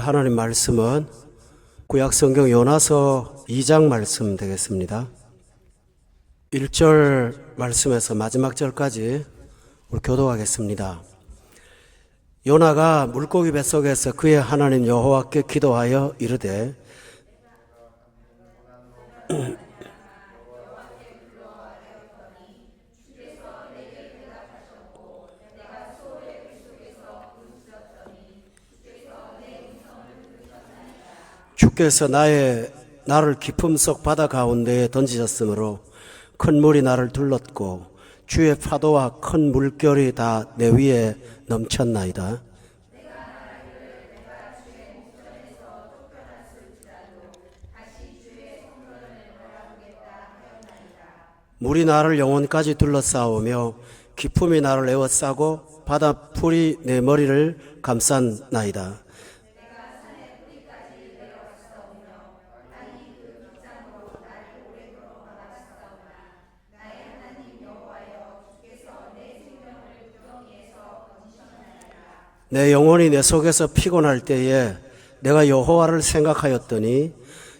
하나님 말씀은 구약성경 요나서 2장 말씀 되겠습니다. 1절 말씀에서 마지막 절까지 우리 교도하겠습니다. 요나가 물고기 뱃속에서 그의 하나님 여호와께 기도하여 이르되 주께서 나를 깊음 속 바다 가운데에 던지셨으므로 큰 물이 나를 둘렀고 주의 파도와 큰 물결이 다 내 위에 넘쳤나이다. 물이 나를 영혼까지 둘러싸우며 깊음이 나를 에워싸고 바다 풀이 내 머리를 감쌌나이다. 내 영혼이 내 속에서 피곤할 때에 내가 여호와를 생각하였더니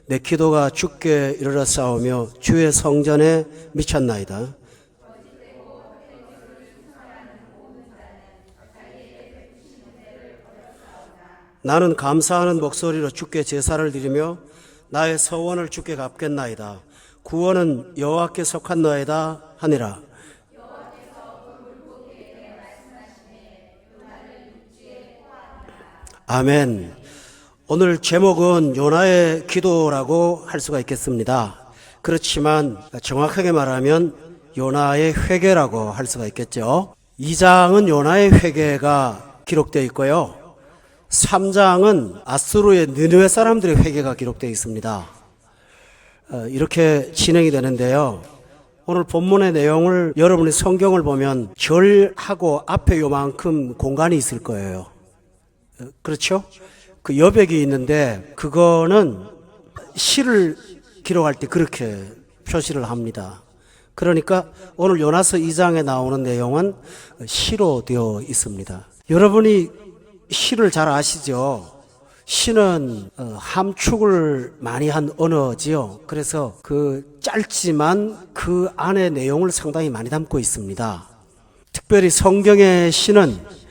내 기도가 주께 이르러 싸우며 주의 성전에 미쳤나이다. 나는 감사하는 목소리로 주께 제사를 드리며 나의 서원을 주께 갚겠나이다. 구원은 여호와께 속한나이다 하니라. 아멘. 오늘 제목은 요나의 기도라고 할 수가 있겠습니다. 그렇지만 정확하게 말하면 요나의 회개라고 할 수가 있겠죠. 2장은 요나의 회개가 기록되어 있고요. 3장은 아수르의 느느웨 사람들의 회개가 기록되어 있습니다. 이렇게 진행이 되는데요. 오늘 본문의 내용을 여러분이 성경을 보면 절하고 앞에 요만큼 공간이 있을 거예요. 그렇죠? 그 여백이 있는데 그거는 시를 기록할 때 그렇게 표시를 합니다. 그러니까 오늘 요나서 2장에 나오는 내용은 시로 되어 있습니다. 여러분이 시를 잘 아시죠? 시는 함축을 많이 한 언어지요. 그래서 그 짧지만 그 안에 내용을 상당히 많이 담고 있습니다. 특별히 성경의 시는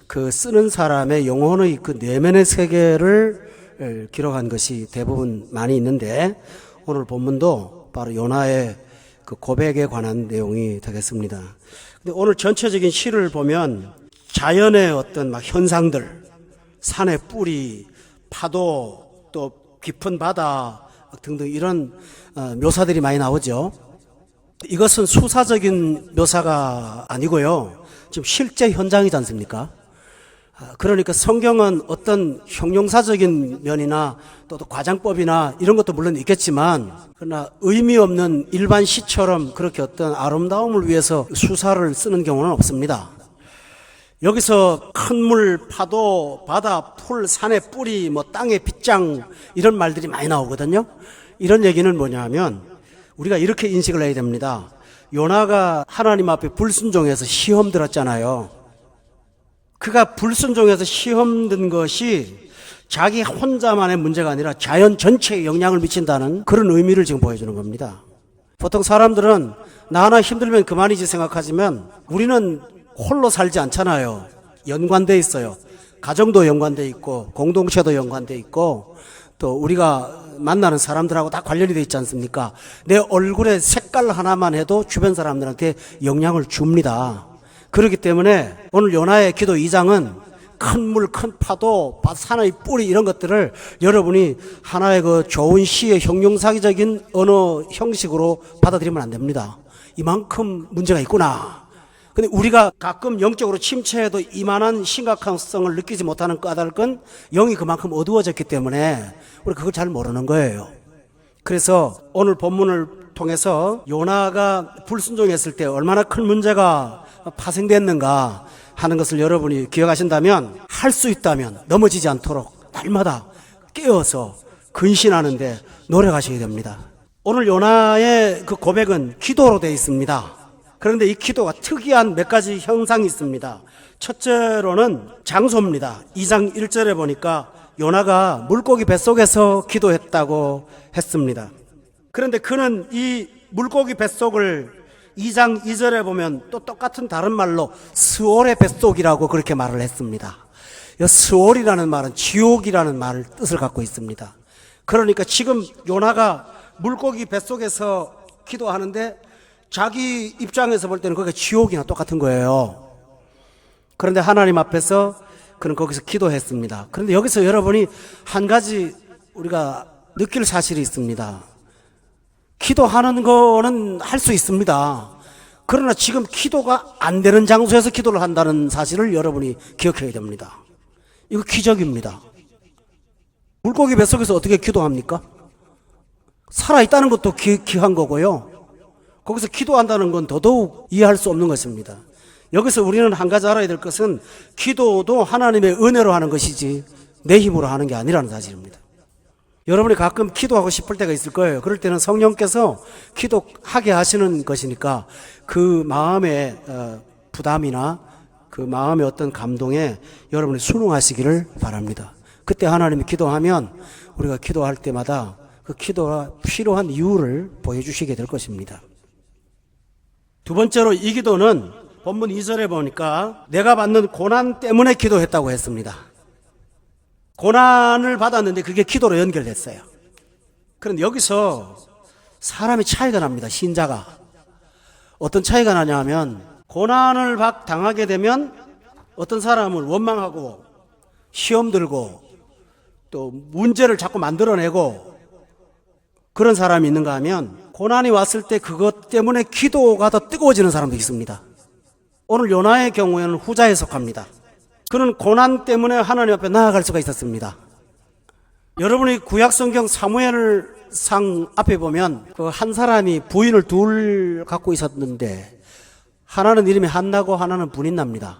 그 쓰는 사람의 영혼의 그 내면의 세계를 기록한 것이 대부분 많이 있는데 오늘 본문도 바로 요나의 그 고백에 관한 내용이 되겠습니다. 근데 오늘 전체적인 시를 보면 자연의 어떤 막 현상들, 산의 뿌리, 파도, 또 깊은 바다 등등 이런 묘사들이 많이 나오죠. 이것은 수사적인 묘사가 아니고요. 지금 실제 현장이지 않습니까? 그러니까 성경은 어떤 형용사적인 면이나 또 과장법이나 이런 것도 물론 있겠지만 그러나 의미 없는 일반 시처럼 그렇게 어떤 아름다움을 위해서 수사를 쓰는 경우는 없습니다. 여기서 큰 물, 파도, 바다, 풀, 산의 뿌리, 땅의 빗장 이런 말들이 많이 나오거든요. 이런 얘기는 뭐냐면 우리가 이렇게 인식을 해야 됩니다. 요나가 하나님 앞에 불순종해서 시험 들었잖아요. 그가 불순종해서 시험 든 것이 자기 혼자만의 문제가 아니라 자연 전체에 영향을 미친다는 그런 의미를 지금 보여주는 겁니다. 보통 사람들은 나 하나 힘들면 그만이지 생각하지만 우리는 홀로 살지 않잖아요. 연관돼 있어요. 가정도 연관돼 있고 공동체도 연관돼 있고 또 우리가 만나는 사람들하고 다 관련이 돼 있지 않습니까? 내 얼굴의 색깔 하나만 해도 주변 사람들한테 영향을 줍니다. 그렇기 때문에 오늘 요나의 기도 2장은 큰 물, 큰 파도, 산의 뿌리 이런 것들을 여러분이 하나의 그 좋은 시의 형용사기적인 언어 형식으로 받아들이면 안 됩니다. 이만큼 문제가 있구나. 근데 우리가 가끔 영적으로 침체해도 이만한 심각성을 느끼지 못하는 까닭은 영이 그만큼 어두워졌기 때문에 우리 그걸 잘 모르는 거예요. 그래서 오늘 본문을 통해서 요나가 불순종했을 때 얼마나 큰 문제가 파생됐는가 하는 것을 여러분이 기억하신다면 할 수 있다면 넘어지지 않도록 날마다 깨어서 근신하는데 노력하셔야 됩니다. 오늘 요나의 그 고백은 기도로 되어 있습니다. 그런데 이 기도가 특이한 몇 가지 형상이 있습니다. 첫째로는 장소입니다. 2장 1절에 보니까 요나가 물고기 뱃속에서 기도했다고 했습니다. 그런데 그는 이 물고기 뱃속을 2장 2절에 보면 또 똑같은 다른 말로 스올의 뱃속이라고 그렇게 말을 했습니다. 이 스올이라는 말은 지옥이라는 말을 뜻을 갖고 있습니다. 그러니까 지금 요나가 물고기 뱃속에서 기도하는데 자기 입장에서 볼 때는 거기가 지옥이나 똑같은 거예요. 그런데 하나님 앞에서 그는 거기서 기도했습니다. 그런데 여기서 여러분이 한 가지 우리가 느낄 사실이 있습니다. 기도하는 거는 할 수 있습니다. 그러나 지금 기도가 안 되는 장소에서 기도를 한다는 사실을 여러분이 기억해야 됩니다. 이거 기적입니다. 물고기 뱃속에서 어떻게 기도합니까? 살아있다는 것도 귀한 거고요. 거기서 기도한다는 건 더더욱 이해할 수 없는 것입니다. 여기서 우리는 한 가지 알아야 될 것은 기도도 하나님의 은혜로 하는 것이지 내 힘으로 하는 게 아니라는 사실입니다. 여러분이 가끔 기도하고 싶을 때가 있을 거예요. 그럴 때는 성령께서 기도하게 하시는 것이니까 그 마음의 부담이나 그 마음의 어떤 감동에 여러분이 순응하시기를 바랍니다. 그때 하나님이 기도하면 우리가 기도할 때마다 그 기도가 필요한 이유를 보여주시게 될 것입니다. 두 번째로 이 기도는 본문 2절에 보니까 내가 받는 고난 때문에 기도했다고 했습니다. 고난을 받았는데 그게 기도로 연결됐어요. 그런데 여기서 사람이 차이가 납니다. 신자가. 어떤 차이가 나냐면 고난을 당하게 되면 어떤 사람은 원망하고 시험 들고 또 문제를 자꾸 만들어내고 그런 사람이 있는가 하면 고난이 왔을 때 그것 때문에 기도가 더 뜨거워지는 사람도 있습니다. 오늘 요나의 경우에는 후자에 속합니다. 그는 고난 때문에 하나님 앞에 나아갈 수가 있었습니다. 여러분이 구약성경 사무엘상 앞에 보면 그 한 사람이 부인을 둘 갖고 있었는데 하나는 이름이 한나고 하나는 분인나입니다.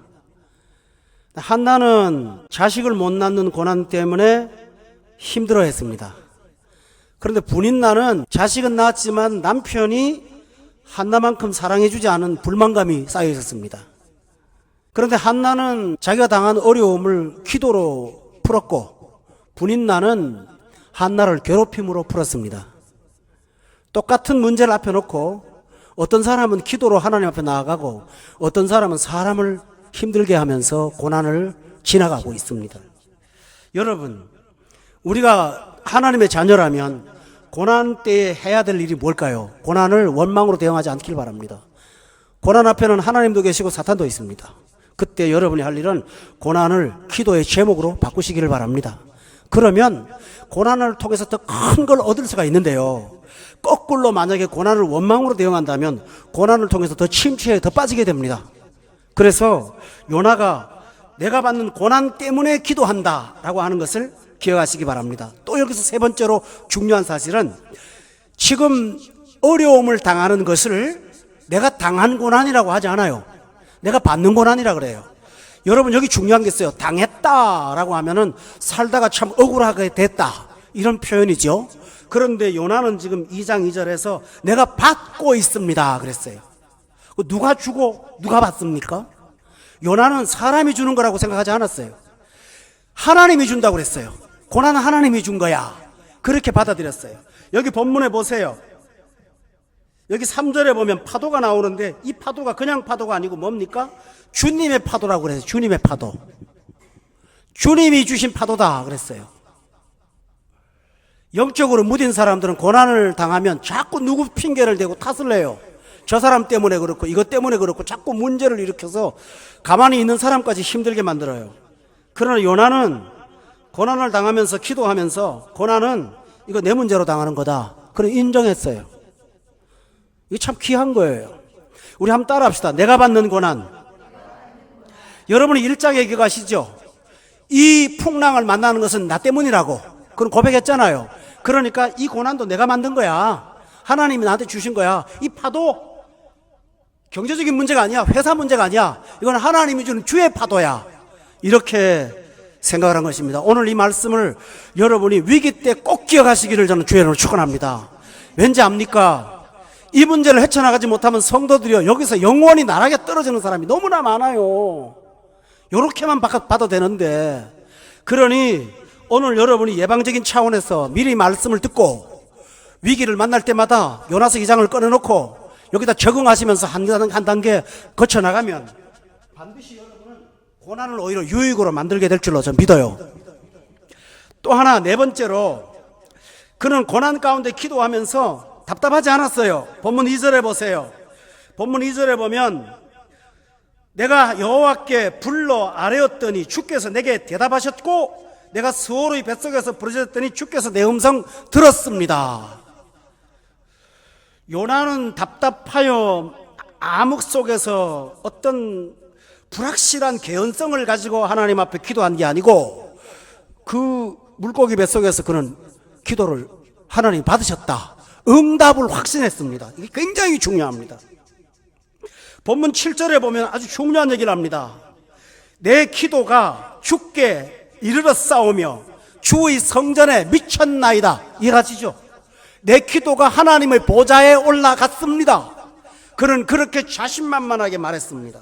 한나는 자식을 못 낳는 고난 때문에 힘들어했습니다. 그런데 분인나는 자식은 낳았지만 남편이 한나만큼 사랑해주지 않은 불만감이 쌓여 있었습니다. 그런데 한나는 자기가 당한 어려움을 기도로 풀었고 분인나는 한나를 괴롭힘으로 풀었습니다. 똑같은 문제를 앞에 놓고 어떤 사람은 기도로 하나님 앞에 나아가고 어떤 사람은 사람을 힘들게 하면서 고난을 지나가고 있습니다. 여러분, 우리가 하나님의 자녀라면 고난 때에 해야 될 일이 뭘까요? 고난을 원망으로 대응하지 않길 바랍니다. 고난 앞에는 하나님도 계시고 사탄도 있습니다. 그때 여러분이 할 일은 고난을 기도의 제목으로 바꾸시기를 바랍니다. 그러면 고난을 통해서 더 큰 걸 얻을 수가 있는데요. 거꾸로 만약에 고난을 원망으로 대응한다면 고난을 통해서 더 침체에 더 빠지게 됩니다. 그래서 요나가 내가 받는 고난 때문에 기도한다 라고 하는 것을 기억하시기 바랍니다. 또 여기서 세 번째로 중요한 사실은 지금 어려움을 당하는 것을 내가 당한 고난이라고 하지 않아요. 내가 받는 고난이라 그래요. 여러분 여기 중요한 게 있어요. 당했다라고 하면은 살다가 참 억울하게 됐다 이런 표현이죠. 그런데 요나는 지금 2장 2절에서 내가 받고 있습니다 그랬어요. 누가 주고 누가 받습니까? 요나는 사람이 주는 거라고 생각하지 않았어요. 하나님이 준다고 그랬어요. 고난은 하나님이 준 거야. 그렇게 받아들였어요. 여기 본문에 보세요. 여기 3절에 보면 파도가 나오는데 이 파도가 그냥 파도가 아니고 뭡니까? 주님의 파도라고 그랬어요. 주님의 파도. 주님이 주신 파도다 그랬어요. 영적으로 무딘 사람들은 고난을 당하면 자꾸 누구 핑계를 대고 탓을 내요. 저 사람 때문에 그렇고 이것 때문에 그렇고 자꾸 문제를 일으켜서 가만히 있는 사람까지 힘들게 만들어요. 그러나 요나는 고난을 당하면서 기도하면서 고난은 이거 내 문제로 당하는 거다. 그래 인정했어요. 이게 참 귀한 거예요. 우리 한번 따라 합시다. 내가 받는 고난. 여러분이 일장에 기억하시죠? 이 풍랑을 만나는 것은 나 때문이라고. 그건 고백했잖아요. 그러니까 이 고난도 내가 만든 거야. 하나님이 나한테 주신 거야. 이 파도 경제적인 문제가 아니야. 회사 문제가 아니야. 이건 하나님이 주는 주의 파도야. 이렇게 생각을 한 것입니다. 오늘 이 말씀을 여러분이 위기 때 꼭 기억하시기를 저는 주의 이름으로 축원합니다. 왠지 압니까? 이 문제를 헤쳐나가지 못하면 성도들이요 여기서 영원히 나락에 떨어지는 사람이 너무나 많아요. 요렇게만 봐도 되는데, 그러니 오늘 여러분이 예방적인 차원에서 미리 말씀을 듣고 위기를 만날 때마다 요나서 2장을 꺼내놓고 여기다 적응하시면서 한 단계 거쳐나가면 반드시 여러분은 고난을 오히려 유익으로 만들게 될 줄로 저는 믿어요. 또 하나, 네 번째로, 그는 고난 가운데 기도하면서 답답하지 않았어요. 본문 2절에 보세요. 본문 2절에 보면 내가 여호와께 불러 아뢰었더니 주께서 내게 대답하셨고 내가 수호의 뱃속에서 부르짖었더니 주께서 내 음성 들었습니다. 요나는 답답하여 암흑 속에서 어떤 불확실한 개연성을 가지고 하나님 앞에 기도한 게 아니고 그 물고기 뱃속에서 그는 기도를 하나님 받으셨다, 응답을 확신했습니다. 이게 굉장히 중요합니다. 본문 7절에 보면 아주 중요한 얘기를 합니다. 내 기도가 주께 이르러 싸우며 주의 성전에 미쳤나이다. 이해하시죠? 내 기도가 하나님의 보좌에 올라갔습니다. 그는 그렇게 자신만만하게 말했습니다.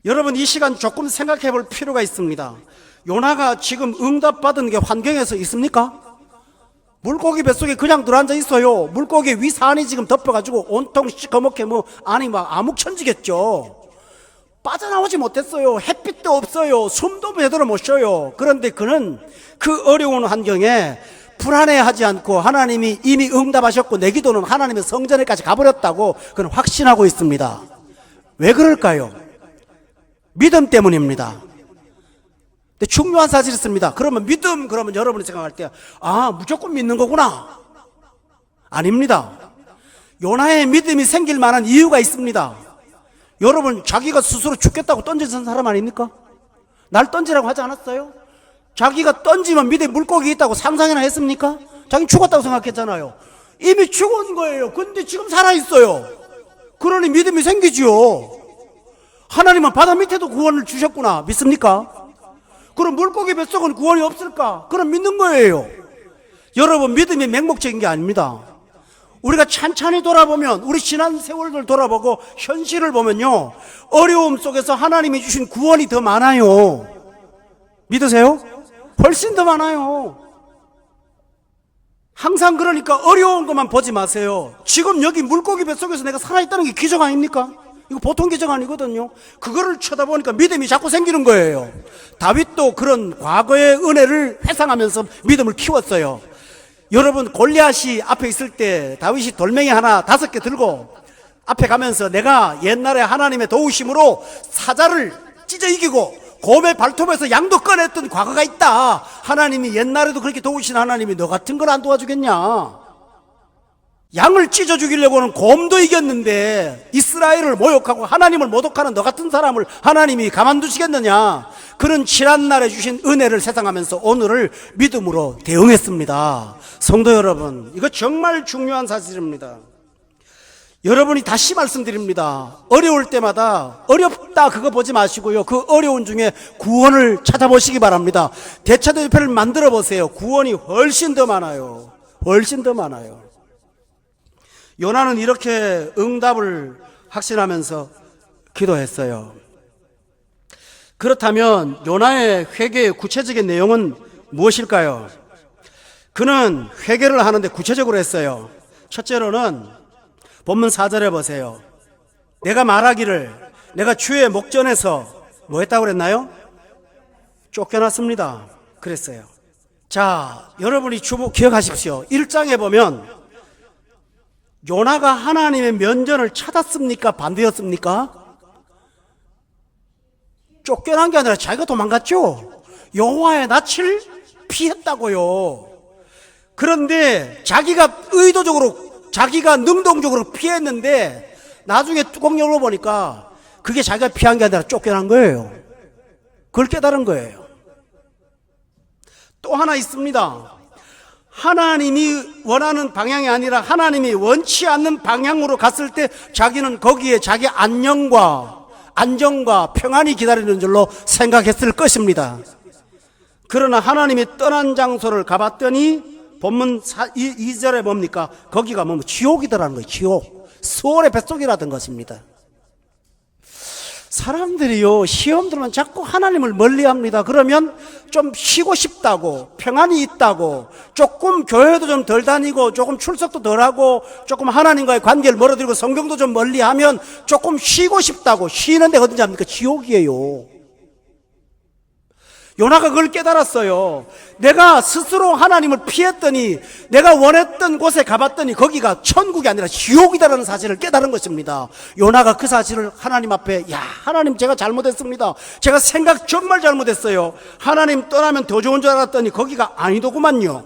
여러분, 이 시간 조금 생각해 볼 필요가 있습니다. 요나가 지금 응답받은 게 환경에서 있습니까? 물고기 뱃속에 그냥 들어앉아 있어요. 물고기 위 산이 지금 덮여가지고 온통 시커멓게 아니 막 암흑천지겠죠. 빠져나오지 못했어요. 햇빛도 없어요. 숨도 제대로 못 쉬어요. 그런데 그는 그 어려운 환경에 불안해하지 않고 하나님이 이미 응답하셨고 내 기도는 하나님의 성전에까지 가버렸다고 그는 확신하고 있습니다. 왜 그럴까요? 믿음 때문입니다. 근데 중요한 사실이 있습니다. 그러면 믿음, 그러면 여러분이 생각할 때 무조건 믿는 거구나. 아닙니다. 요나의 믿음이 생길 만한 이유가 있습니다. 여러분, 자기가 스스로 죽겠다고 던져진 사람 아닙니까? 날 던지라고 하지 않았어요? 자기가 던지면 밑에 물고기 있다고 상상이나 했습니까? 자기는 죽었다고 생각했잖아요. 이미 죽은 거예요. 근데 지금 살아있어요. 그러니 믿음이 생기지요. 하나님은 바다 밑에도 구원을 주셨구나. 믿습니까? 그럼 물고기 뱃속은 구원이 없을까? 그럼 믿는 거예요. 여러분, 믿음이 맹목적인 게 아닙니다. 우리가 찬찬히 돌아보면, 우리 지난 세월들 돌아보고 현실을 보면요, 어려움 속에서 하나님이 주신 구원이 더 많아요. 믿으세요? 훨씬 더 많아요. 항상 그러니까 어려운 것만 보지 마세요. 지금 여기 물고기 뱃속에서 내가 살아있다는 게 기적 아닙니까? 이거 보통 기적 아니거든요. 그거를 쳐다보니까 믿음이 자꾸 생기는 거예요. 다윗도 그런 과거의 은혜를 회상하면서 믿음을 키웠어요. 여러분, 골리앗이 앞에 있을 때 다윗이 돌멩이 하나 5개 들고 앞에 가면서 내가 옛날에 하나님의 도우심으로 사자를 찢어 이기고 곰의 발톱에서 양도 꺼냈던 과거가 있다. 하나님이 옛날에도 그렇게 도우신 하나님이 너 같은 걸 안 도와주겠냐. 양을 찢어 죽이려고는 곰도 이겼는데 이스라엘을 모욕하고 하나님을 모독하는 너 같은 사람을 하나님이 가만두시겠느냐. 그런 지난날에 주신 은혜를 세상하면서 오늘을 믿음으로 대응했습니다. 성도 여러분, 이거 정말 중요한 사실입니다. 여러분이 다시 말씀드립니다. 어려울 때마다 어렵다 그거 보지 마시고요, 그 어려운 중에 구원을 찾아보시기 바랍니다. 대차대표를 만들어 보세요. 구원이 훨씬 더 많아요. 훨씬 더 많아요. 요나는 이렇게 응답을 확신하면서 기도했어요. 그렇다면 요나의 회개의 구체적인 내용은 무엇일까요? 그는 회개를 하는데 구체적으로 했어요. 첫째로는 본문 4절에 보세요. 내가 말하기를 내가 주의 목전에서 뭐 했다고 그랬나요? 쫓겨났습니다. 그랬어요. 자, 여러분이 기억하십시오. 1장에 보면 요나가 하나님의 면전을 찾았습니까? 반대였습니까? 쫓겨난 게 아니라 자기가 도망갔죠. 여호와의 낯을 피했다고요. 그런데 자기가 의도적으로, 자기가 능동적으로 피했는데 나중에 뚜껑 열어보니까 그게 자기가 피한 게 아니라 쫓겨난 거예요. 그걸 깨달은 거예요. 또 하나 있습니다. 하나님이 원하는 방향이 아니라 하나님이 원치 않는 방향으로 갔을 때 자기는 거기에 자기 안녕과 안정과 평안이 기다리는 줄로 생각했을 것입니다. 그러나 하나님이 떠난 장소를 가봤더니 본문 2절에 뭡니까? 거기가 지옥이더라는 거예요. 지옥. 수월의 뱃속이라던 것입니다. 사람들이요, 시험 들면 자꾸 하나님을 멀리 합니다. 그러면 좀 쉬고 싶다고, 평안이 있다고, 조금 교회도 좀 덜 다니고, 조금 출석도 덜 하고, 조금 하나님과의 관계를 멀어들이고, 성경도 좀 멀리 하면 조금 쉬고 싶다고, 쉬는 데가 어딘지 압니까? 지옥이에요. 요나가 그걸 깨달았어요. 내가 스스로 하나님을 피했더니, 내가 원했던 곳에 가봤더니 거기가 천국이 아니라 지옥이다라는 사실을 깨달은 것입니다. 요나가 그 사실을 하나님 앞에, 야, 하나님 제가 잘못했습니다. 제가 생각 정말 잘못했어요. 하나님 떠나면 더 좋은 줄 알았더니 거기가 아니더구만요.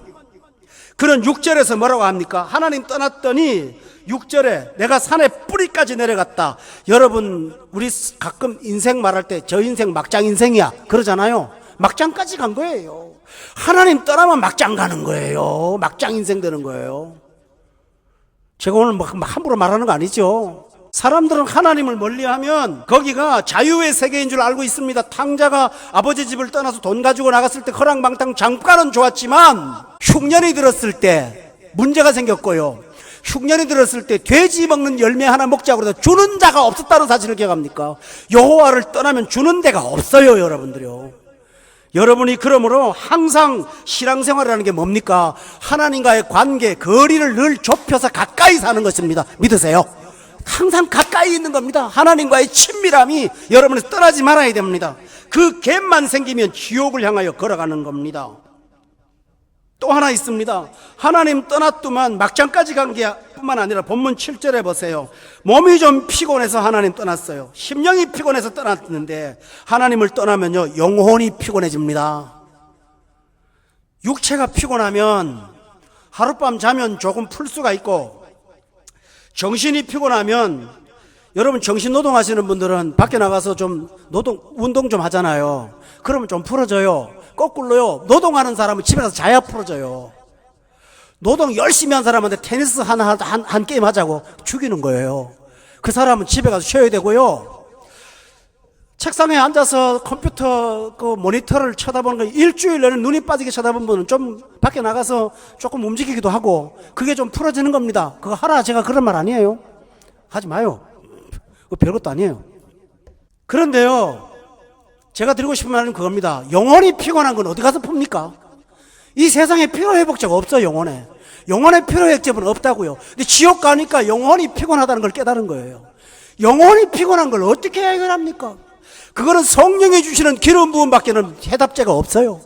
그런 6절에서 뭐라고 합니까? 하나님 떠났더니 6절에 내가 산의 뿌리까지 내려갔다. 여러분, 우리 가끔 인생 말할 때 저 인생 막장 인생이야 그러잖아요. 막장까지 간 거예요. 하나님 떠나면 막장 가는 거예요. 막장 인생 되는 거예요. 제가 오늘 막 함부로 말하는 거 아니죠. 사람들은 하나님을 멀리하면 거기가 자유의 세계인 줄 알고 있습니다. 탕자가 아버지 집을 떠나서 돈 가지고 나갔을 때 허랑방탕 잠깐은 좋았지만 흉년이 들었을 때 문제가 생겼고요. 흉년이 들었을 때 돼지 먹는 열매 하나 먹자고 해서 주는 자가 없었다는 사실을 기억합니까? 여호와를 떠나면 주는 데가 없어요, 여러분들요. 여러분이 그러므로 항상 신앙생활이라는 게 뭡니까? 하나님과의 관계, 거리를 늘 좁혀서 가까이 사는 것입니다. 믿으세요? 항상 가까이 있는 겁니다. 하나님과의 친밀함이 여러분에서 떠나지 말아야 됩니다. 그 갭만 생기면 지옥을 향하여 걸어가는 겁니다. 또 하나 있습니다. 하나님 떠났더만 막장까지 간 게 뿐만 아니라 본문 7절에 보세요. 몸이 좀 피곤해서 하나님 떠났어요. 심령이 피곤해서 떠났는데 하나님을 떠나면요, 영혼이 피곤해집니다. 육체가 피곤하면 하룻밤 자면 조금 풀 수가 있고, 정신이 피곤하면, 여러분 정신 노동하시는 분들은 밖에 나가서 좀 운동 좀 하잖아요. 그러면 좀 풀어져요. 거꾸로요, 노동하는 사람은 집에서 자야 풀어져요. 노동 열심히 한 사람한테 테니스 한 게임 하자고 죽이는 거예요. 그 사람은 집에 가서 쉬어야 되고요. 책상에 앉아서 컴퓨터 그 모니터를 쳐다보는 거 일주일 내내 눈이 빠지게 쳐다본 분은 좀 밖에 나가서 조금 움직이기도 하고, 그게 좀 풀어지는 겁니다. 그거 하라 제가 그런 말 아니에요. 하지 마요. 그거 별것도 아니에요. 그런데요, 제가 드리고 싶은 말은 그겁니다. 영혼이 피곤한 건 어디 가서 풉니까? 이 세상에 피로회복제가 없어요. 영혼의 피로회복제는 없다고요. 근데 지옥 가니까 영혼이 피곤하다는 걸 깨달은 거예요. 영혼이 피곤한 걸 어떻게 해결합니까? 그거는 성령이 주시는 기름 부음밖에는 해답제가 없어요.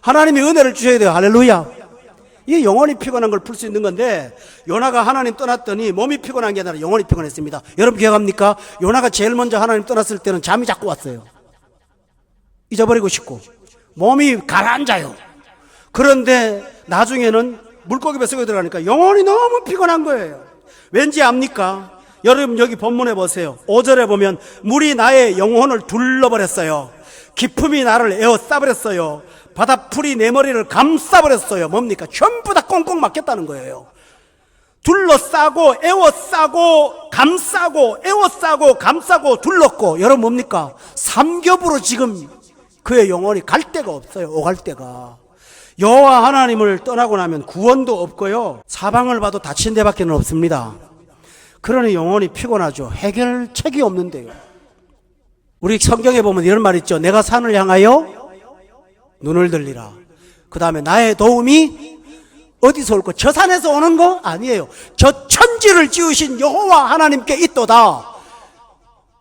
하나님이 은혜를 주셔야 돼요. 할렐루야. 이게 영혼이 피곤한 걸 풀 수 있는 건데, 요나가 하나님 떠났더니 몸이 피곤한 게 아니라 영혼이 피곤했습니다. 여러분 기억합니까? 요나가 제일 먼저 하나님 떠났을 때는 잠이 자꾸 왔어요. 잊어버리고 싶고 몸이 가라앉아요. 그런데 나중에는 물고기 뱃속에 들어가니까 영혼이 너무 피곤한 거예요. 왠지 압니까? 여러분 여기 본문에 보세요. 5절에 보면 물이 나의 영혼을 둘러버렸어요. 기품이 나를 에워싸버렸어요. 바다풀이 내 머리를 감싸버렸어요. 뭡니까? 전부 다 꽁꽁 막혔다는 거예요. 둘러싸고 에워싸고 감싸고 에워싸고 감싸고 둘렀고, 여러분 뭡니까? 삼겹으로 지금 그의 영혼이 갈 데가 없어요. 오갈 데가. 여호와 하나님을 떠나고 나면 구원도 없고요, 사방을 봐도 다친 데밖에 없습니다. 그러니 영혼이 피곤하죠. 해결책이 없는데요. 우리 성경에 보면 이런 말 있죠. 내가 산을 향하여 눈을 들리라. 그 다음에 나의 도움이 어디서 올 거? 저 산에서 오는 거 아니에요. 저 천지를 지으신 여호와 하나님께 있도다.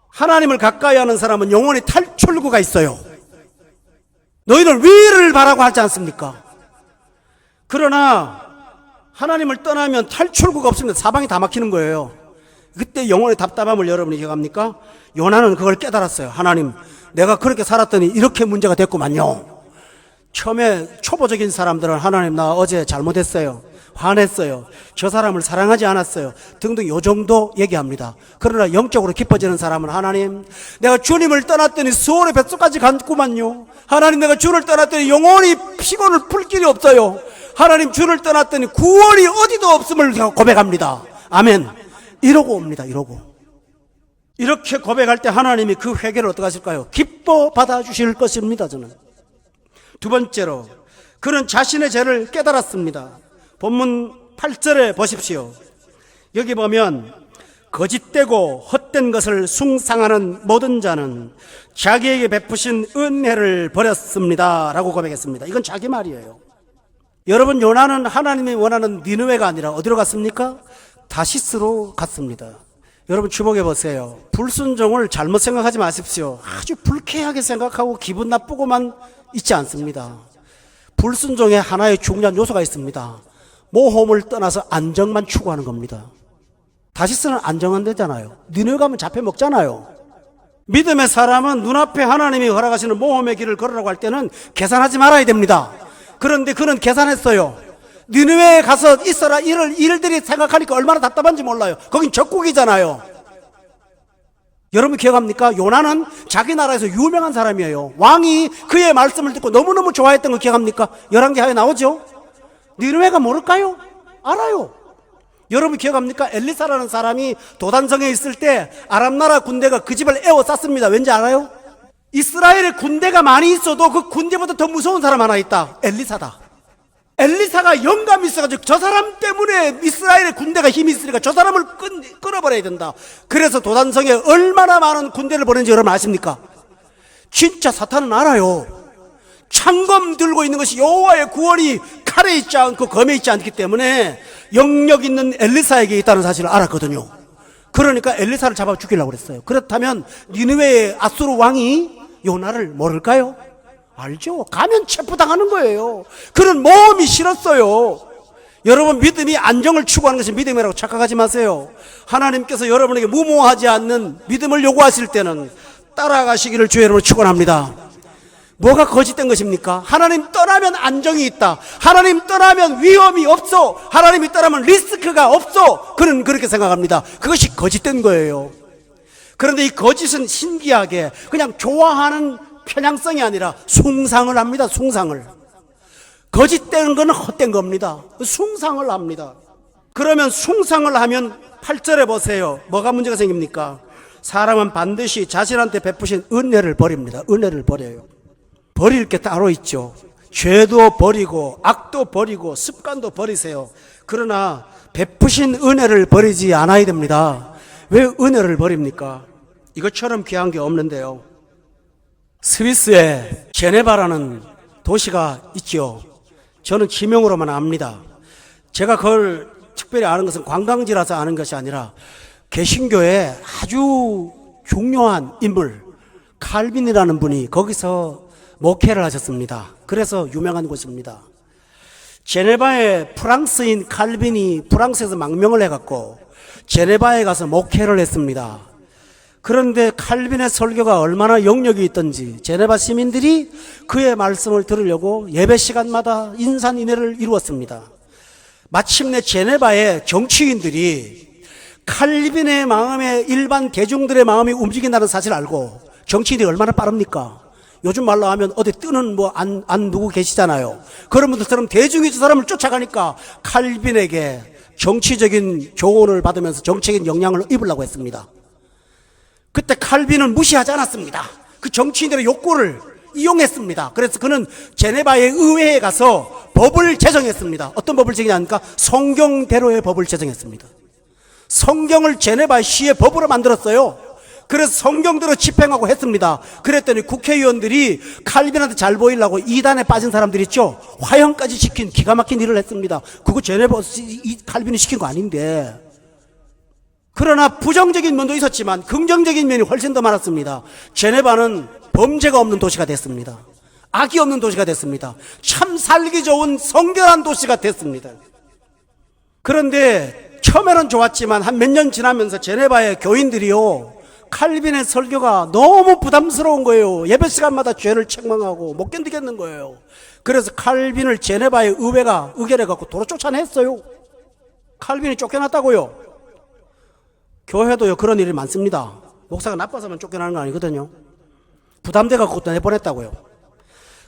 하나님을 가까이 하는 사람은 영혼의 탈출구가 있어요. 너희는 위를 바라고 하지 않습니까? 그러나 하나님을 떠나면 탈출구가 없습니다. 사방이 다 막히는 거예요. 그때 영혼의 답답함을 여러분이 기억합니까? 요나는 그걸 깨달았어요. 하나님, 내가 그렇게 살았더니 이렇게 문제가 됐구만요. 처음에 초보적인 사람들은 하나님, 나 어제 잘못했어요, 화냈어요, 저 사람을 사랑하지 않았어요 등등 요 정도 얘기합니다. 그러나 영적으로 깊어지는 사람은 하나님, 내가 주님을 떠났더니 수월의 뱃속까지 갔구만요. 하나님, 내가 주를 떠났더니 영원히 피곤을 풀 길이 없어요. 하나님, 주를 떠났더니 구원이 어디도 없음을 고백합니다. 아멘. 이러고 옵니다. 이렇게 고백할 때 하나님이 그 회개를 어떻게 하실까요? 기뻐 받아주실 것입니다. 저는 두 번째로, 그는 자신의 죄를 깨달았습니다. 본문 8절에 보십시오. 여기 보면 거짓되고 헛된 것을 숭상하는 모든 자는 자기에게 베푸신 은혜를 버렸습니다 라고 고백했습니다. 이건 자기 말이에요. 여러분, 요나는 하나님이 원하는 니느웨가 아니라 어디로 갔습니까? 다시스로 갔습니다. 여러분 주목해 보세요. 불순종을 잘못 생각하지 마십시오. 아주 불쾌하게 생각하고 기분 나쁘고만 있지 않습니다. 불순종에 하나의 중요한 요소가 있습니다. 모험을 떠나서 안정만 추구하는 겁니다. 다시스는 안정한 데잖아요. 니느웨 가면 잡혀 먹잖아요. 믿음의 사람은 눈앞에 하나님이 허락하시는 모험의 길을 걸으라고 할 때는 계산하지 말아야 됩니다. 그런데 그는 계산했어요. 니느웨에 가서 있어라 일들이 생각하니까 얼마나 답답한지 몰라요. 거긴 적국이잖아요. 여러분 기억합니까? 요나는 자기 나라에서 유명한 사람이에요. 왕이 그의 말씀을 듣고 너무너무 좋아했던 거 기억합니까? 열왕기하에 나오죠? 니느웨가 모를까요? 알아요. 여러분 기억합니까? 엘리사라는 사람이 도단성에 있을 때 아람 나라 군대가 그 집을 에워쌌습니다. 왠지 알아요? 이스라엘의 군대가 많이 있어도 그 군대보다 더 무서운 사람 하나 있다. 엘리사다. 엘리사가 영감이 있어가지고 저 사람 때문에 이스라엘의 군대가 힘이 있으니까 저 사람을 끊어버려야 된다. 그래서 도단성에 얼마나 많은 군대를 보낸지 여러분 아십니까? 진짜 사탄은 알아요. 창검 들고 있는 것이 여호와의 구원이 칼에 있지 않고 검에 있지 않기 때문에 영역 있는 엘리사에게 있다는 사실을 알았거든요. 그러니까 엘리사를 잡아 죽이려고 그랬어요. 그렇다면 니느웨의 아수르 왕이 요나를 모를까요? 알죠. 가면 체포당하는 거예요. 그런 모험이 싫었어요. 여러분 믿음이 안정을 추구하는 것이 믿음이라고 착각하지 마세요. 하나님께서 여러분에게 무모하지 않는 믿음을 요구하실 때는 따라가시기를 주의 이름으로 축원합니다. 뭐가 거짓된 것입니까? 하나님 떠나면 안정이 있다. 하나님 떠나면 위험이 없어. 하나님이 떠나면 리스크가 없어. 그는 그렇게 생각합니다. 그것이 거짓된 거예요. 그런데 이 거짓은 신기하게 그냥 좋아하는 편향성이 아니라 숭상을 합니다. 숭상을. 거짓된 건 헛된 겁니다. 숭상을 합니다. 그러면 숭상을 하면 8절에 보세요. 뭐가 문제가 생깁니까? 사람은 반드시 자신한테 베푸신 은혜를 버립니다. 은혜를 버려요. 버릴 게 따로 있죠. 죄도 버리고 악도 버리고 습관도 버리세요. 그러나 베푸신 은혜를 버리지 않아야 됩니다. 왜 은혜를 버립니까? 이것처럼 귀한 게 없는데요. 스위스에 제네바라는 도시가 있죠. 저는 지명으로만 압니다. 제가 그걸 특별히 아는 것은 관광지라서 아는 것이 아니라 개신교의 아주 중요한 인물 칼빈이라는 분이 거기서 목회를 하셨습니다. 그래서 유명한 곳입니다. 제네바에 프랑스인 칼빈이 프랑스에서 망명을 해갖고 제네바에 가서 목회를 했습니다. 그런데 칼빈의 설교가 얼마나 영역이 있던지 제네바 시민들이 그의 말씀을 들으려고 예배 시간마다 인산인해를 이루었습니다. 마침내 제네바의 정치인들이 칼빈의 마음에 일반 대중들의 마음이 움직인다는 사실을 알고, 정치인이 얼마나 빠릅니까? 요즘 말로 하면 어디 뜨는 안 누구 계시잖아요. 그런 분들처럼 대중이 저 사람을 쫓아가니까 칼빈에게 정치적인 조언을 받으면서 정치적인 영향을 입으려고 했습니다. 그때 칼빈은 무시하지 않았습니다. 그 정치인들의 욕구를 이용했습니다. 그래서 그는 제네바의 의회에 가서 법을 제정했습니다. 어떤 법을 제정하니까 성경대로의 법을 제정했습니다. 성경을 제네바의 시의 법으로 만들었어요. 그래서 성경대로 집행하고 했습니다. 그랬더니 국회의원들이 칼빈한테 잘 보이려고 이단에 빠진 사람들 있죠. 화형까지 시킨 기가 막힌 일을 했습니다. 그거 제네바 칼빈이 시킨 거 아닌데. 그러나 부정적인 면도 있었지만 긍정적인 면이 훨씬 더 많았습니다. 제네바는 범죄가 없는 도시가 됐습니다. 악이 없는 도시가 됐습니다. 참 살기 좋은 성결한 도시가 됐습니다. 그런데 처음에는 좋았지만 한 몇 년 지나면서 제네바의 교인들이요, 칼빈의 설교가 너무 부담스러운 거예요. 예배 시간마다 죄를 책망하고 못 견디겠는 거예요. 그래서 칼빈을 제네바의 의회가 의결해갖고 도로 쫓아냈어요. 칼빈이 쫓겨났다고요. 교회도요 그런 일이 많습니다. 목사가 나빠서만 쫓겨나는 거 아니거든요. 부담돼갖고 또 내보냈다고요.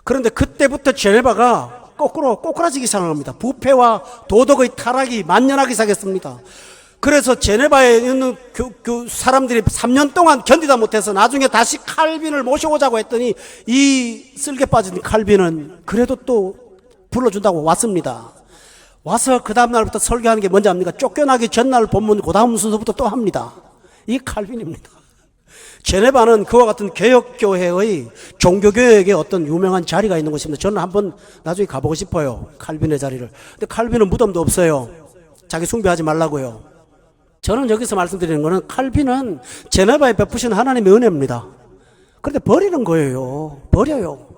그런데 그때부터 제네바가 꼬꾸라지기 시작합니다. 부패와 도덕의 타락이 만연하기 시작했습니다. 그래서 제네바에 있는 사람들이 3년 동안 견디다 못해서 나중에 다시 칼빈을 모셔오자고 했더니 이 쓸개 빠진 칼빈은 그래도 또 불러준다고 왔습니다. 와서 그 다음날부터 설교하는 게 뭔지 압니까? 쫓겨나기 전날 본문 그 다음 순서부터 또 합니다. 이 칼빈입니다. 제네바는 그와 같은 개혁교회의 종교교역의 어떤 유명한 자리가 있는 곳입니다. 저는 한번 나중에 가보고 싶어요. 칼빈의 자리를. 근데 칼빈은 무덤도 없어요. 자기 숭배하지 말라고요. 저는 여기서 말씀드리는 거는 칼빈은 제네바에 베푸신 하나님의 은혜입니다. 그런데 버리는 거예요. 버려요.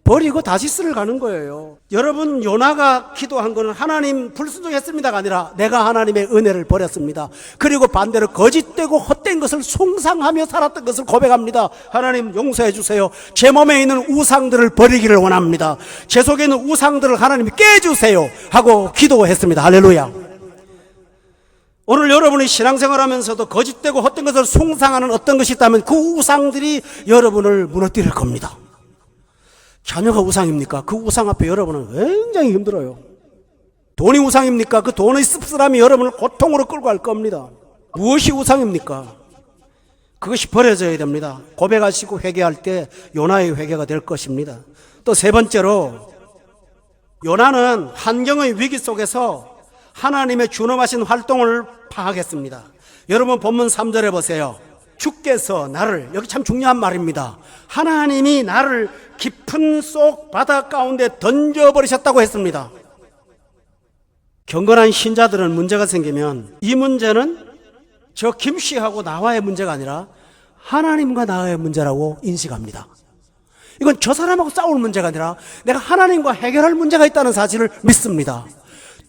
버리고 다시스를 가는 거예요. 여러분, 요나가 기도한 거는 하나님 불순종했습니다가 아니라 내가 하나님의 은혜를 버렸습니다. 그리고 반대로 거짓되고 헛된 것을 숭상하며 살았던 것을 고백합니다. 하나님 용서해 주세요. 제 몸에 있는 우상들을 버리기를 원합니다. 제 속에 있는 우상들을 하나님이 깨주세요 하고 기도했습니다. 할렐루야. 오늘 여러분이 신앙생활 하면서도 거짓되고 헛된 것을 숭상하는 어떤 것이 있다면 그 우상들이 여러분을 무너뜨릴 겁니다. 자녀가 우상입니까? 그 우상 앞에 여러분은 굉장히 힘들어요. 돈이 우상입니까? 그 돈의 씁쓸함이 여러분을 고통으로 끌고 갈 겁니다. 무엇이 우상입니까? 그것이 버려져야 됩니다. 고백하시고 회개할 때 요나의 회개가 될 것입니다. 또 세 번째로, 요나는 환경의 위기 속에서 하나님의 준엄하신 활동을 파악했습니다. 여러분 본문 3절에 보세요. 주께서 나를, 여기 참 중요한 말입니다. 하나님이 나를 깊은 속 바다 가운데 던져버리셨다고 했습니다. 경건한 신자들은 문제가 생기면 이 문제는 저 김씨하고 나와의 문제가 아니라 하나님과 나의 문제라고 인식합니다. 이건 저 사람하고 싸울 문제가 아니라 내가 하나님과 해결할 문제가 있다는 사실을 믿습니다.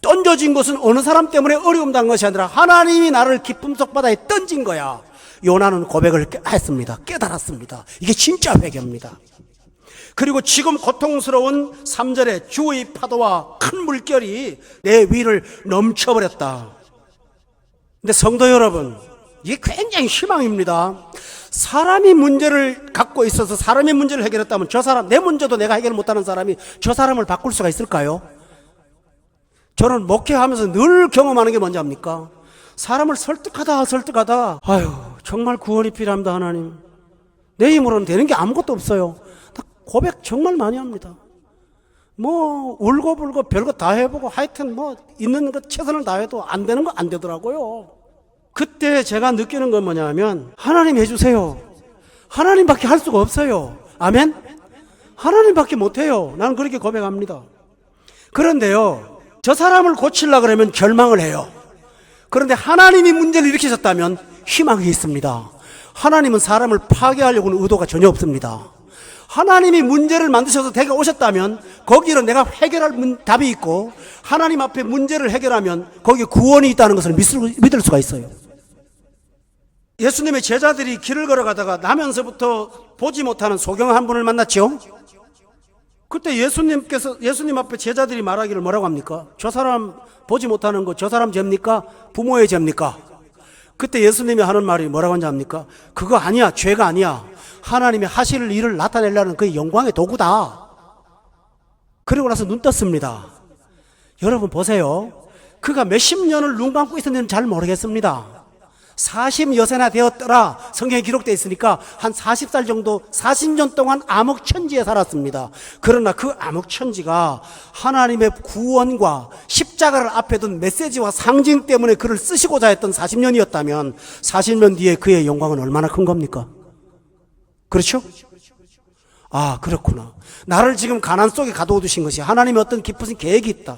던져진 것은 어느 사람 때문에 어려움 당한 것이 아니라 하나님이 나를 깊은 속 바다에 던진 거야. 요나는 고백을 했습니다. 깨달았습니다. 이게 진짜 회개입니다. 그리고 지금 고통스러운 3절에 주의 파도와 큰 물결이 내 위를 넘쳐버렸다. 근데 성도 여러분, 이게 굉장히 희망입니다. 사람이 문제를 갖고 있어서 사람의 문제를 해결했다면 저 사람, 내 문제도 내가 해결 못하는 사람이 저 사람을 바꿀 수가 있을까요? 저는 목회하면서 늘 경험하는 게 뭔지 압니까? 사람을 설득하다 아유, 정말 구원이 필요합니다. 하나님, 내 힘으로는 되는 게 아무것도 없어요. 고백 정말 많이 합니다. 뭐 울고불고 별거 다 해보고 하여튼 뭐 있는 것 최선을 다해도 안 되는 거 안 되더라고요. 그때 제가 느끼는 건 뭐냐면 하나님 해주세요. 하나님밖에 할 수가 없어요. 아멘? 하나님밖에 못해요. 나는 그렇게 고백합니다. 그런데요, 저 사람을 고치려고 그러면 절망을 해요. 그런데 하나님이 문제를 일으키셨다면 희망이 있습니다. 하나님은 사람을 파괴하려고는 의도가 전혀 없습니다. 하나님이 문제를 만드셔서 내가 오셨다면 거기로 내가 해결할 답이 있고 하나님 앞에 문제를 해결하면 거기에 구원이 있다는 것을 믿을 수가 있어요. 예수님의 제자들이 길을 걸어가다가 나면서부터 보지 못하는 소경 한 분을 만났죠. 그때 예수님 앞에 제자들이 말하기를 뭐라고 합니까? 저 사람 보지 못하는 거 저 사람 죄입니까? 부모의 죄입니까? 그때 예수님이 하는 말이 뭐라고 하는지 압니까? 그거 아니야. 죄가 아니야. 하나님이 하실 일을 나타내려는 그 영광의 도구다. 그리고 나서 눈 떴습니다. 여러분 보세요. 그가 몇십 년을 눈 감고 있었는지는 잘 모르겠습니다. 40여세나 되었더라 성경에 기록되어 있으니까 한 40살 정도 40년 동안 암흑천지에 살았습니다. 그러나 그 암흑천지가 하나님의 구원과 십자가를 앞에 둔 메시지와 상징 때문에 그를 쓰시고자 했던 40년이었다면 40년 뒤에 그의 영광은 얼마나 큰 겁니까? 그렇죠? 아, 그렇구나. 나를 지금 가난 속에 가둬두신 것이 하나님의 어떤 깊은 계획이 있다.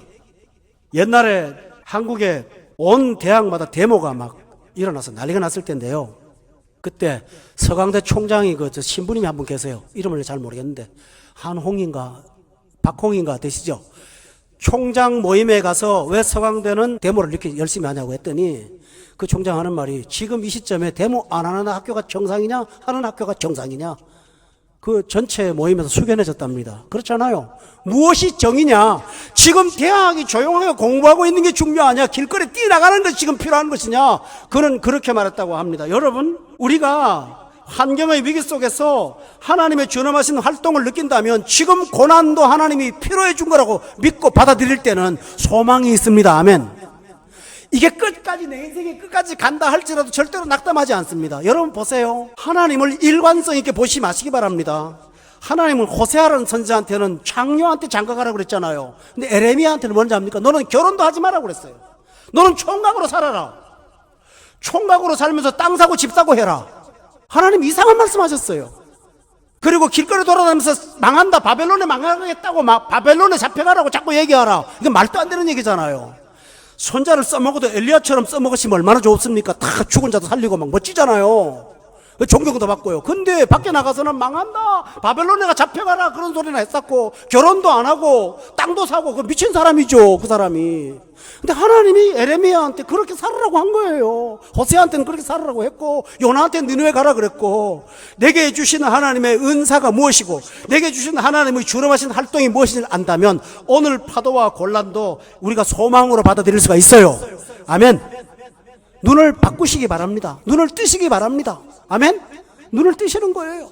옛날에 한국에 온 대학마다 데모가 막 일어나서 난리가 났을 텐데요. 그때 서강대 총장이 저 신부님이 한 분 계세요. 이름을 잘 모르겠는데 한홍인가 박홍인가 되시죠? 총장 모임에 가서 왜 서강대는 데모를 이렇게 열심히 하냐고 했더니 그 총장 하는 말이 지금 이 시점에 데모 안 하는 학교가 정상이냐 하는 학교가 정상이냐, 그 전체 모임에서 숙연해졌답니다. 그렇잖아요. 무엇이 정이냐? 지금 대학이 조용하게 공부하고 있는 게 중요하냐? 길거리에 뛰어나가는 것이 지금 필요한 것이냐? 그는 그렇게 말했다고 합니다. 여러분, 우리가 환경의 위기 속에서 하나님의 준엄하신 활동을 느낀다면 지금 고난도 하나님이 필요해 준 거라고 믿고 받아들일 때는 소망이 있습니다. 아멘. 이게 끝까지 내 인생이 끝까지 간다 할지라도 절대로 낙담하지 않습니다. 여러분 보세요. 하나님을 일관성 있게 보시 마시기 바랍니다. 하나님은 호세아라는 선지자한테는 창녀한테 장가가라고 그랬잖아요. 근데 에레미야한테는 뭔지 압니까? 너는 결혼도 하지 말라고 그랬어요. 너는 총각으로 살아라. 총각으로 살면서 땅 사고 집 사고 해라. 하나님 이상한 말씀하셨어요. 그리고 길거리 돌아다니면서 망한다, 바벨론에 망하겠다고 막 바벨론에 잡혀가라고 자꾸 얘기하라. 이거 말도 안 되는 얘기잖아요. 손자를 써먹어도 엘리야처럼 써먹으시면 얼마나 좋습니까? 다 죽은 자도 살리고 막 멋지잖아요. 존경도 받고요. 근데 밖에 나가서는 망한다, 바벨론에가 잡혀가라, 그런 소리나 했었고, 결혼도 안 하고 땅도 사고, 그 미친 사람이죠, 그 사람이. 근데 하나님이 에레미야한테 그렇게 살으라고 한 거예요. 호세아한테는 그렇게 살으라고 했고, 요나한테는 니느웨 가라 그랬고, 내게 주시는 하나님의 은사가 무엇이고, 내게 주시는 하나님의 주름하신 활동이 무엇인지 안다면 오늘 파도와 곤란도 우리가 소망으로 받아들일 수가 있어요. 아멘. 눈을 바꾸시기 바랍니다. 눈을 뜨시기 바랍니다. 아멘. 눈을 뜨시는 거예요.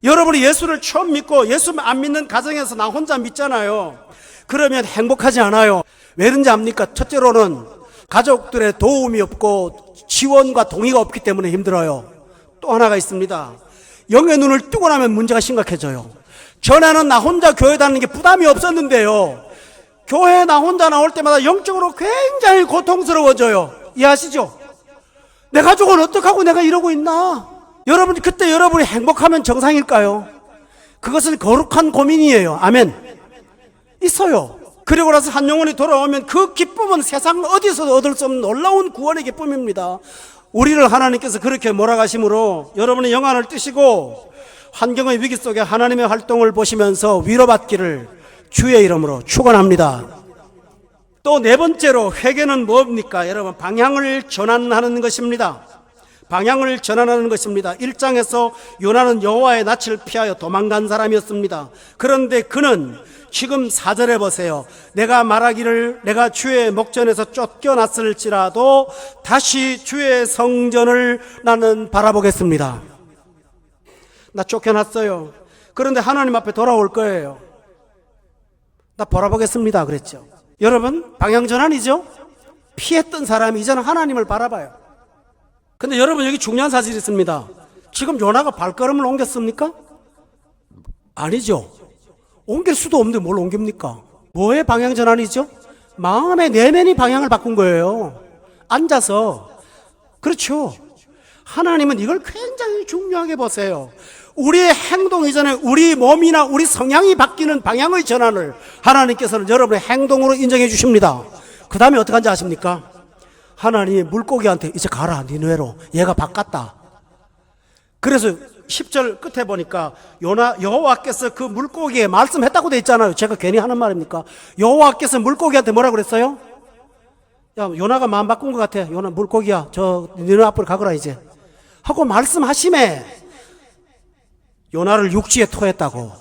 여러분이 예수를 처음 믿고 예수 안 믿는 가정에서 나 혼자 믿잖아요. 그러면 행복하지 않아요. 왜 그런지 압니까? 첫째로는 가족들의 도움이 없고 지원과 동의가 없기 때문에 힘들어요. 또 하나가 있습니다. 영의 눈을 뜨고 나면 문제가 심각해져요. 전에는 나 혼자 교회 다니는 게 부담이 없었는데요, 교회에 나 혼자 나올 때마다 영적으로 굉장히 고통스러워져요. 이해하시죠? 내 가족은 어떡하고 내가 이러고 있나? 여러분이 그때 여러분이 행복하면 정상일까요? 그것은 거룩한 고민이에요. 아멘. 있어요. 그리고 나서 한 영혼이 돌아오면 그 기쁨은 세상 어디서도 얻을 수 없는 놀라운 구원의 기쁨입니다. 우리를 하나님께서 그렇게 몰아가심으로 여러분의 영안을 뜨시고 환경의 위기 속에 하나님의 활동을 보시면서 위로받기를 주의 이름으로 축원합니다. 또 네 번째로 회개는 뭡니까? 여러분, 방향을 전환하는 것입니다. 방향을 전환하는 것입니다. 1장에서 요나는 여호와의 낯을 피하여 도망간 사람이었습니다. 그런데 그는 지금 4절에 보세요. 내가 말하기를 내가 주의 목전에서 쫓겨났을지라도 다시 주의 성전을 나는 바라보겠습니다. 나 쫓겨났어요. 그런데 하나님 앞에 돌아올 거예요. 나 바라보겠습니다 그랬죠. 여러분, 방향전환이죠. 피했던 사람이 이제는 하나님을 바라봐요. 근데 여러분, 여기 중요한 사실이 있습니다. 지금 요나가 발걸음을 옮겼습니까? 아니죠. 옮길 수도 없는데 뭘 옮깁니까? 뭐의 방향전환이죠? 마음의 내면이 방향을 바꾼 거예요. 앉아서. 그렇죠. 하나님은 이걸 굉장히 중요하게 보세요. 우리의 행동 이전에 우리 몸이나 우리 성향이 바뀌는 방향의 전환을 하나님께서는 여러분의 행동으로 인정해 주십니다. 그 다음에 어떻게 하는지 아십니까? 하나님이 물고기한테 이제 가라, 니느웨로. 얘가 바꿨다. 그래서 10절 끝에 보니까 여호와께서 그 물고기에 말씀했다고 돼 있잖아요. 제가 괜히 하는 말입니까? 여호와께서 물고기한테 뭐라고 그랬어요? 야, 요나가 마음 바꾼 것 같아. 요나 물고기야, 저 니네 앞으로 가거라 이제 하고 말씀하심에 요나를 육지에 토했다고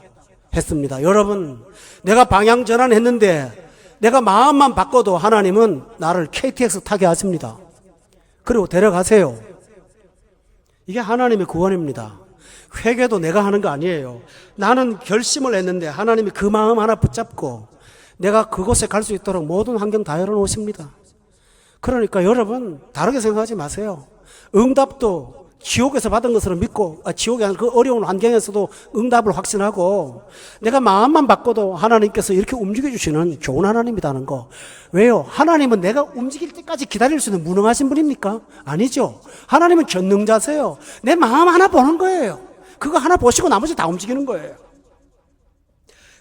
했습니다. 여러분, 내가 방향 전환했는데 내가 마음만 바꿔도 하나님은 나를 KTX 타게 하십니다. 그리고 데려가세요. 이게 하나님의 구원입니다. 회개도 내가 하는 거 아니에요. 나는 결심을 했는데 하나님이 그 마음 하나 붙잡고 내가 그곳에 갈 수 있도록 모든 환경 다 열어놓으십니다. 그러니까 여러분, 다르게 생각하지 마세요. 응답도 지옥에서 받은 것으로 믿고, 지옥이 아니라 그 어려운 환경에서도 응답을 확신하고, 내가 마음만 바꿔도 하나님께서 이렇게 움직여주시는 좋은 하나님이라는 거. 왜요? 하나님은 내가 움직일 때까지 기다릴 수 있는 무능하신 분입니까? 아니죠. 하나님은 전능자세요. 내 마음 하나 보는 거예요. 그거 하나 보시고 나머지 다 움직이는 거예요.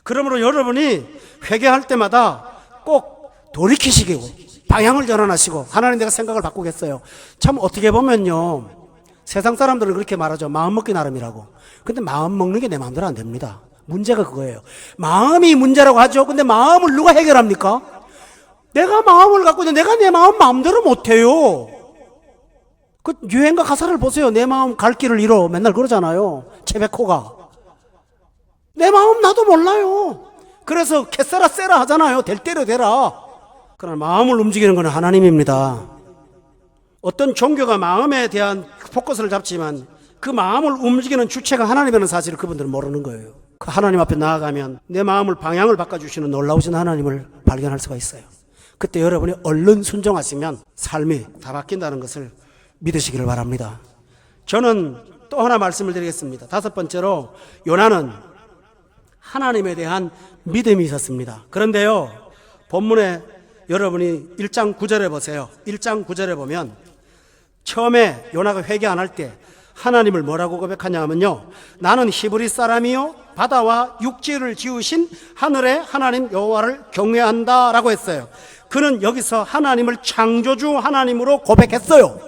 그러므로 여러분이 회개할 때마다 꼭 돌이키시고 방향을 전환하시고, 하나님 내가 생각을 바꾸겠어요. 참 어떻게 보면요, 세상 사람들은 그렇게 말하죠. 마음 먹기 나름이라고. 근데 마음 먹는 게 내 마음대로 안 됩니다. 문제가 그거예요. 마음이 문제라고 하죠. 근데 마음을 누가 해결합니까? 내가 마음을 갖고 있는데 내가 내 마음 마음대로 못해요. 그 유행가 가사를 보세요. 내 마음 갈 길을 잃어. 맨날 그러잖아요. 채베코가. 내 마음 나도 몰라요. 그래서 캐세라 세라 하잖아요. 될 대로 되라. 그러나 마음을 움직이는 건 하나님입니다. 어떤 종교가 마음에 대한 포커스를 잡지만 그 마음을 움직이는 주체가 하나님이라는 사실을 그분들은 모르는 거예요. 그 하나님 앞에 나아가면 내 마음을 방향을 바꿔주시는 놀라우신 하나님을 발견할 수가 있어요. 그때 여러분이 얼른 순종하시면 삶이 다 바뀐다는 것을 믿으시기를 바랍니다. 저는 또 하나 말씀을 드리겠습니다. 다섯 번째로, 요나는 하나님에 대한 믿음이 있었습니다. 그런데요, 본문에 여러분이 1장 9절에 보세요. 1장 9절에 보면 처음에 요나가 회개 안 할 때 하나님을 뭐라고 고백하냐 하면요, 나는 히브리 사람이요 바다와 육지를 지으신 하늘의 하나님 여호와를 경외한다 라고 했어요. 그는 여기서 하나님을 창조주 하나님으로 고백했어요.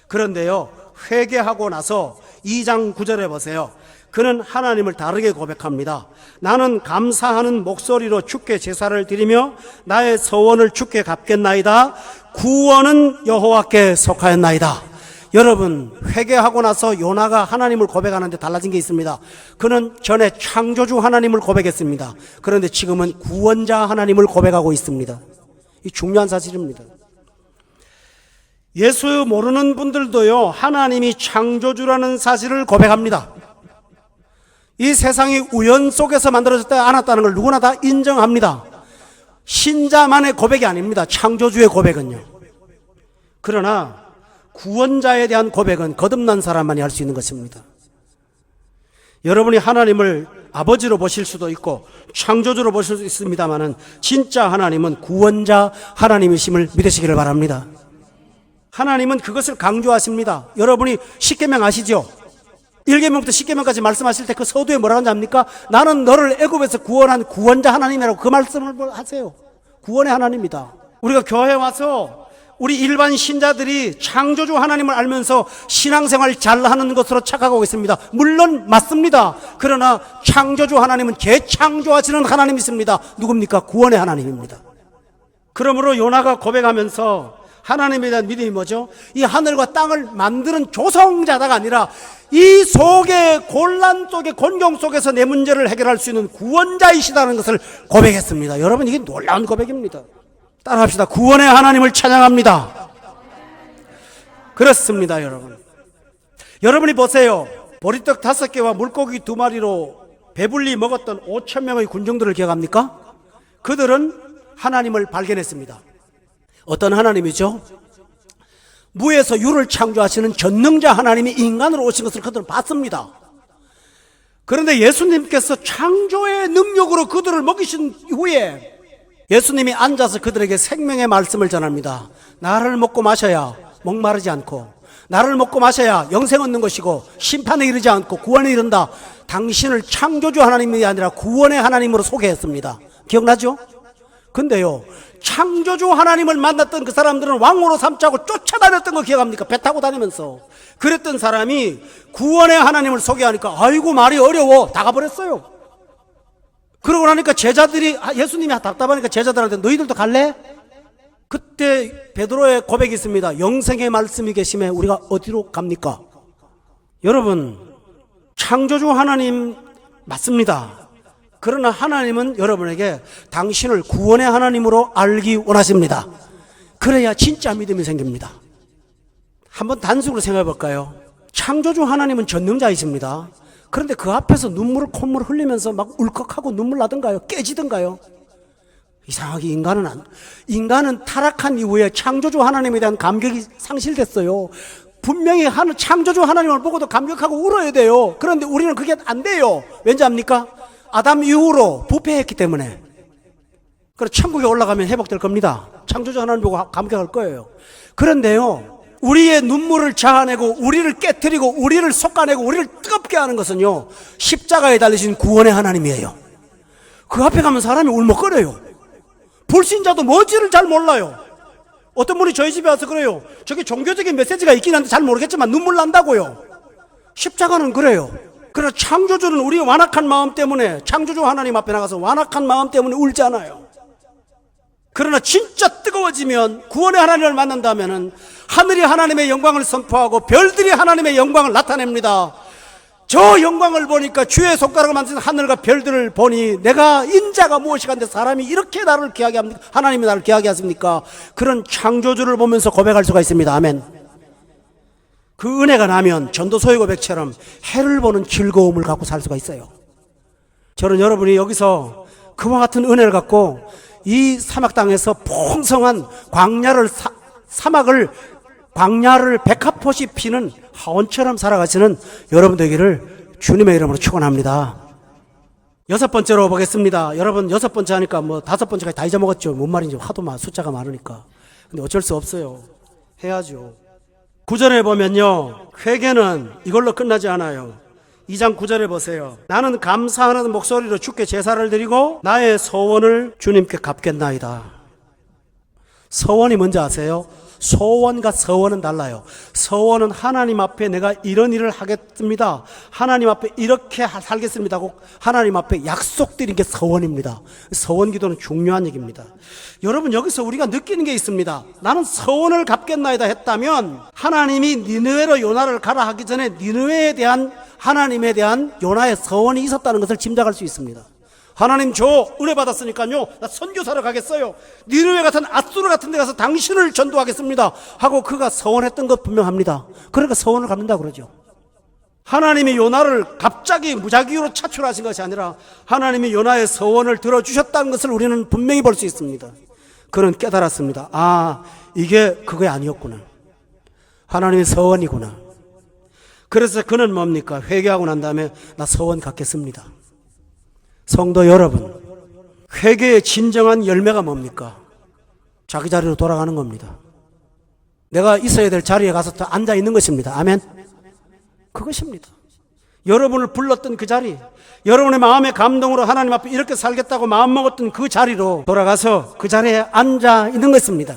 그런데요, 회개하고 나서 2장 9절에 보세요. 그는 하나님을 다르게 고백합니다. 나는 감사하는 목소리로 주께 제사를 드리며 나의 서원을 주께 갚겠나이다. 구원은 여호와께 속하였나이다. 여러분, 회개하고 나서 요나가 하나님을 고백하는데 달라진 게 있습니다. 그는 전에 창조주 하나님을 고백했습니다. 그런데 지금은 구원자 하나님을 고백하고 있습니다. 이 중요한 사실입니다. 예수 모르는 분들도요, 하나님이 창조주라는 사실을 고백합니다. 이 세상이 우연 속에서 만들어졌지 않았다는 걸 누구나 다 인정합니다. 신자만의 고백이 아닙니다. 창조주의 고백은요. 그러나 구원자에 대한 고백은 거듭난 사람만이 할 수 있는 것입니다. 여러분이 하나님을 아버지로 보실 수도 있고 창조주로 보실 수 있습니다만은 진짜 하나님은 구원자 하나님이심을 믿으시기를 바랍니다. 하나님은 그것을 강조하십니다. 여러분이 십계명 아시죠? 1계명부터 10계명까지 말씀하실 때 그 서두에 뭐라고 하는지 압니까? 나는 너를 애굽에서 구원한 구원자 하나님이라고 그 말씀을 하세요. 구원의 하나님이다. 우리가 교회에 와서 우리 일반 신자들이 창조주 하나님을 알면서 신앙생활 잘하는 것으로 착각하고 있습니다. 물론 맞습니다. 그러나 창조주 하나님은 재창조하시는 하나님이십니다. 누굽니까? 구원의 하나님입니다. 그러므로 요나가 고백하면서 하나님에 대한 믿음이 뭐죠? 이 하늘과 땅을 만드는 조성자다가 아니라 이 속에 곤란 속에 곤경 속에서 내 문제를 해결할 수 있는 구원자이시다는 것을 고백했습니다. 여러분, 이게 놀라운 고백입니다. 따라합시다. 구원의 하나님을 찬양합니다. 그렇습니다. 여러분이 보세요. 보리떡 5개와 물고기 2마리로 배불리 먹었던 5,000명의 군중들을 기억합니까? 그들은 하나님을 발견했습니다. 어떤 하나님이죠? 무에서 유를 창조하시는 전능자 하나님이 인간으로 오신 것을 그들은 봤습니다. 그런데 예수님께서 창조의 능력으로 그들을 먹이신 이후에 예수님이 앉아서 그들에게 생명의 말씀을 전합니다. 나를 먹고 마셔야 목마르지 않고, 나를 먹고 마셔야 영생 얻는 것이고 심판에 이르지 않고 구원에 이른다. 당신을 창조주 하나님이 아니라 구원의 하나님으로 소개했습니다. 기억나죠? 근데요, 창조주 하나님을 만났던 그 사람들은 왕으로 삼자고 쫓아다녔던 거 기억합니까? 배 타고 다니면서. 그랬던 사람이 구원의 하나님을 소개하니까 아이고 말이 어려워 다 가버렸어요. 그러고 나니까 제자들이, 예수님이 답답하니까 제자들한테 너희들도 갈래? 그때 베드로의 고백이 있습니다. 영생의 말씀이 계심에 우리가 어디로 갑니까? 여러분, 창조주 하나님 맞습니다. 그러나 하나님은 여러분에게 당신을 구원의 하나님으로 알기 원하십니다. 그래야 진짜 믿음이 생깁니다. 한번 단순으로 생각해 볼까요? 창조주 하나님은 전능자이십니다. 그런데 그 앞에서 콧물 흘리면서 막 울컥하고 눈물 나던가요? 깨지던가요? 이상하게 인간은 타락한 이후에 창조주 하나님에 대한 감격이 상실됐어요. 분명히 창조주 하나님을 보고도 감격하고 울어야 돼요. 그런데 우리는 그게 안 돼요. 왠지 압니까? 아담 이후로 부패했기 때문에. 그래서 천국에 올라가면 회복될 겁니다. 창조주 하나님 보고 감격할 거예요. 그런데요, 우리의 눈물을 자아내고 우리를 깨트리고 우리를 솎아내고 우리를 뜨겁게 하는 것은요, 십자가에 달리신 구원의 하나님이에요. 그 앞에 가면 사람이 울먹거려요. 불신자도 뭔지를 잘 몰라요. 어떤 분이 저희 집에 와서 그래요. 저게 종교적인 메시지가 있긴 한데 잘 모르겠지만 눈물 난다고요. 십자가는 그래요. 그래서 창조주는 우리의 완악한 마음 때문에, 창조주 하나님 앞에 나가서 완악한 마음 때문에 울잖아요. 그러나 진짜 뜨거워지면, 구원의 하나님을 만난다면은 하늘이 하나님의 영광을 선포하고 별들이 하나님의 영광을 나타냅니다. 저 영광을 보니까 주의 손가락을 만든 하늘과 별들을 보니 내가 인자가 무엇이가 한데 사람이 이렇게 나를 귀하게 합니까? 하나님이 나를 귀하게 하십니까? 그런 창조주를 보면서 고백할 수가 있습니다. 아멘. 그 은혜가 나면 전도서의 고백처럼 해를 보는 즐거움을 갖고 살 수가 있어요. 저는 여러분이 여기서 그와 같은 은혜를 갖고 이 사막 땅에서 풍성한 광야를 백합꽃이 피는 하원처럼 살아가시는 여러분 되기를 주님의 이름으로 축원합니다. 6번째로 보겠습니다. 여러분 6번째 하니까 뭐 5번째까지 다 잊어먹었죠. 뭔 말인지 하도 숫자가 많으니까. 근데 어쩔 수 없어요. 해야죠. 9절에 보면요, 회개는 이걸로 끝나지 않아요. 2장 9절에 보세요. 나는 감사하는 목소리로 주께 제사를 드리고 나의 소원을 주님께 갚겠나이다. 서원이 뭔지 아세요? 소원과 서원은 달라요. 서원은 하나님 앞에 내가 이런 일을 하겠습니다, 하나님 앞에 이렇게 살겠습니다 하고 하나님 앞에 약속드린 게 서원입니다. 서원 기도는 중요한 얘기입니다. 여러분, 여기서 우리가 느끼는 게 있습니다. 나는 서원을 갚겠나이다 했다면 하나님이 니느웨로 요나를 가라 하기 전에 니느웨에 대한 하나님에 대한 요나의 서원이 있었다는 것을 짐작할 수 있습니다. 하나님, 저 은혜 받았으니까요, 나 선교사로 가겠어요. 니느웨 같은 아수르 같은 데 가서 당신을 전도하겠습니다 하고 그가 서원했던 것 분명합니다. 그러니까 서원을 갚는다 그러죠. 하나님이 요나를 갑자기 무작위로 차출하신 것이 아니라 하나님이 요나의 서원을 들어주셨다는 것을 우리는 분명히 볼 수 있습니다. 그는 깨달았습니다. 아, 이게 그게 아니었구나. 하나님의 서원이구나. 그래서 그는 뭡니까? 회개하고 난 다음에 나 서원 갖겠습니다. 성도 여러분, 회개의 진정한 열매가 뭡니까? 자기 자리로 돌아가는 겁니다. 내가 있어야 될 자리에 가서 또 앉아 있는 것입니다. 아멘. 그것입니다. 여러분을 불렀던 그 자리, 여러분의 마음의 감동으로 하나님 앞에 이렇게 살겠다고 마음먹었던 그 자리로 돌아가서 그 자리에 앉아 있는 것입니다.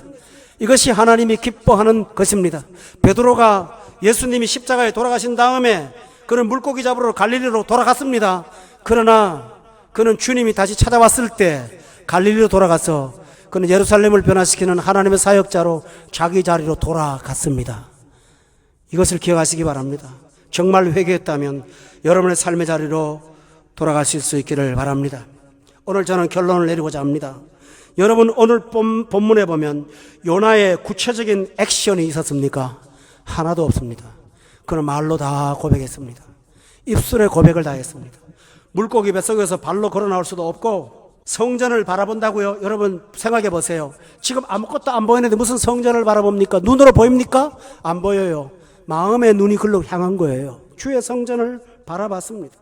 이것이 하나님이 기뻐하는 것입니다. 베드로가 예수님이 십자가에 돌아가신 다음에 그는 물고기 잡으러 갈릴리로 돌아갔습니다. 그러나 그는 주님이 다시 찾아왔을 때 갈릴리로 돌아가서 그는 예루살렘을 변화시키는 하나님의 사역자로 자기 자리로 돌아갔습니다. 이것을 기억하시기 바랍니다. 정말 회개했다면 여러분의 삶의 자리로 돌아가실 수 있기를 바랍니다. 오늘 저는 결론을 내리고자 합니다. 여러분, 오늘 본문에 보면 요나의 구체적인 액션이 있었습니까? 하나도 없습니다. 그는 말로 다 고백했습니다. 입술에 고백을 다 했습니다. 물고기 뱃속에서 발로 걸어 나올 수도 없고 성전을 바라본다고요? 여러분 생각해 보세요. 지금 아무것도 안 보이는데 무슨 성전을 바라봅니까? 눈으로 보입니까? 안 보여요. 마음의 눈이 글로 향한 거예요. 주의 성전을 바라봤습니다.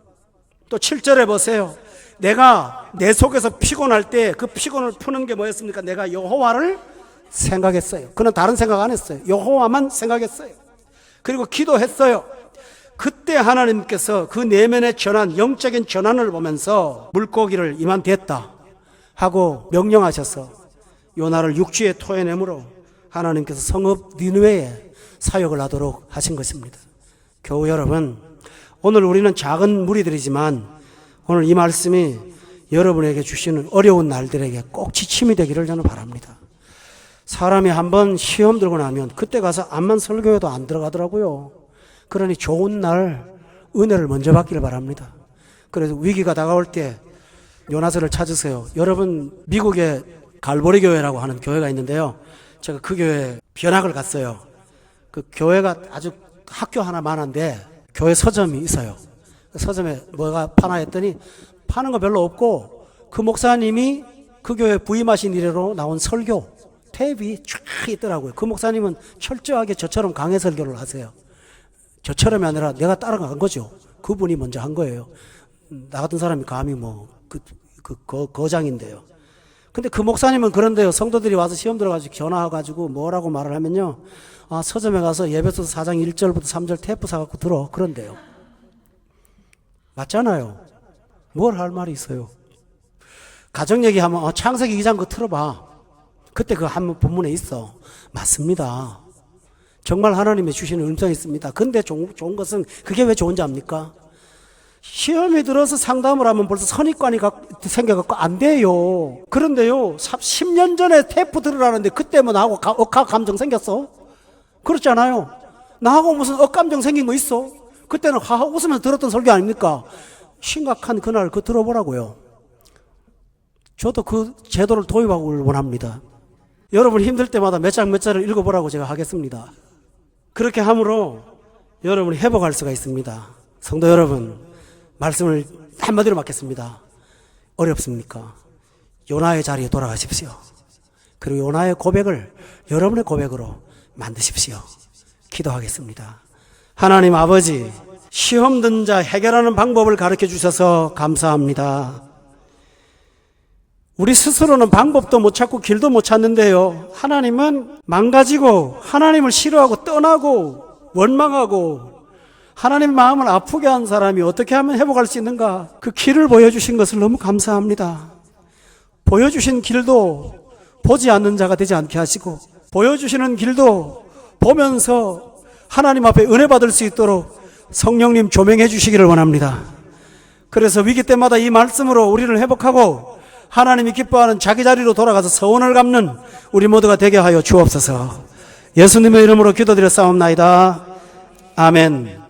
또 7절에 보세요. 내가 내 속에서 피곤할 때 그 피곤을 푸는 게 뭐였습니까? 내가 여호와를 생각했어요. 그는 다른 생각 안 했어요. 여호와만 생각했어요. 그리고 기도했어요. 그때 하나님께서 그 내면의 전환, 영적인 전환을 보면서 물고기를 이만됐다 하고 명령하셔서 요나를 육지에 토해내므로 하나님께서 성읍 니느웨에 사역을 하도록 하신 것입니다. 교우 여러분, 오늘 우리는 작은 무리들이지만 오늘 이 말씀이 여러분에게 주시는 어려운 날들에게 꼭 지침이 되기를 저는 바랍니다. 사람이 한번 시험 들고 나면 그때 가서 암만 설교해도 안 들어가더라고요. 그러니 좋은 날 은혜를 먼저 받기를 바랍니다. 그래서 위기가 다가올 때 요나서를 찾으세요. 여러분, 미국에 갈보리 교회라고 하는 교회가 있는데요, 제가 그 교회에 변학을 갔어요. 그 교회가 아주 학교 하나만 한데 교회 서점이 있어요. 그 서점에 뭐가 파나 했더니 파는 거 별로 없고 그 목사님이 그 교회 부임하신 이래로 나온 설교 탭이 쫙 있더라고요. 그 목사님은 철저하게 저처럼 강해 설교를 하세요. 저처럼이 아니라 내가 따라간 거죠. 그분이 먼저 한 거예요. 나 같은 사람이 감히 거장인데요. 근데 그 목사님은 그런데요, 성도들이 와서 시험 들어가지고 전화와가지고 뭐라고 말을 하면요, 아, 서점에 가서 예배소 4장 1절부터 3절 테이프 사갖고 들어. 그런데요. 맞잖아요. 뭘 할 말이 있어요. 가정 얘기하면 창세기 2장 그거 틀어봐. 그때 그 한 본문에 있어. 맞습니다. 정말 하나님이 주시는 음성이 있습니다. 근데 좋은 것은 그게 왜 좋은지 압니까? 시험이 들어서 상담을 하면 벌써 선입관이 생겨갖고 안 돼요. 그런데요, 10년 전에 테이프 들으라는데 그때 뭐 나하고 억하 감정 생겼어? 그렇잖아요. 나하고 무슨 억감정 생긴 거 있어? 그때는 하하 웃으면서 들었던 설교 아닙니까? 심각한 그날 그거 들어보라고요. 저도 그 제도를 도입하기를 원합니다. 여러분 힘들 때마다 몇 장 몇 장을 읽어보라고 제가 하겠습니다. 그렇게 함으로 여러분이 회복할 수가 있습니다. 성도 여러분, 말씀을 한마디로 맡겠습니다. 어렵습니까? 요나의 자리에 돌아가십시오. 그리고 요나의 고백을 여러분의 고백으로 만드십시오. 기도하겠습니다. 하나님 아버지, 시험 든 자 해결하는 방법을 가르쳐 주셔서 감사합니다. 우리 스스로는 방법도 못 찾고 길도 못 찾는데요, 하나님은 망가지고 하나님을 싫어하고 떠나고 원망하고 하나님의 마음을 아프게 한 사람이 어떻게 하면 회복할 수 있는가, 그 길을 보여주신 것을 너무 감사합니다. 보여주신 길도 보지 않는 자가 되지 않게 하시고, 보여주시는 길도 보면서 하나님 앞에 은혜 받을 수 있도록 성령님 조명해 주시기를 원합니다. 그래서 위기 때마다 이 말씀으로 우리를 회복하고 하나님이 기뻐하는 자기 자리로 돌아가서 서원을 갚는 우리 모두가 되게 하여 주옵소서. 예수님의 이름으로 기도드려 싸움나이다. 아멘.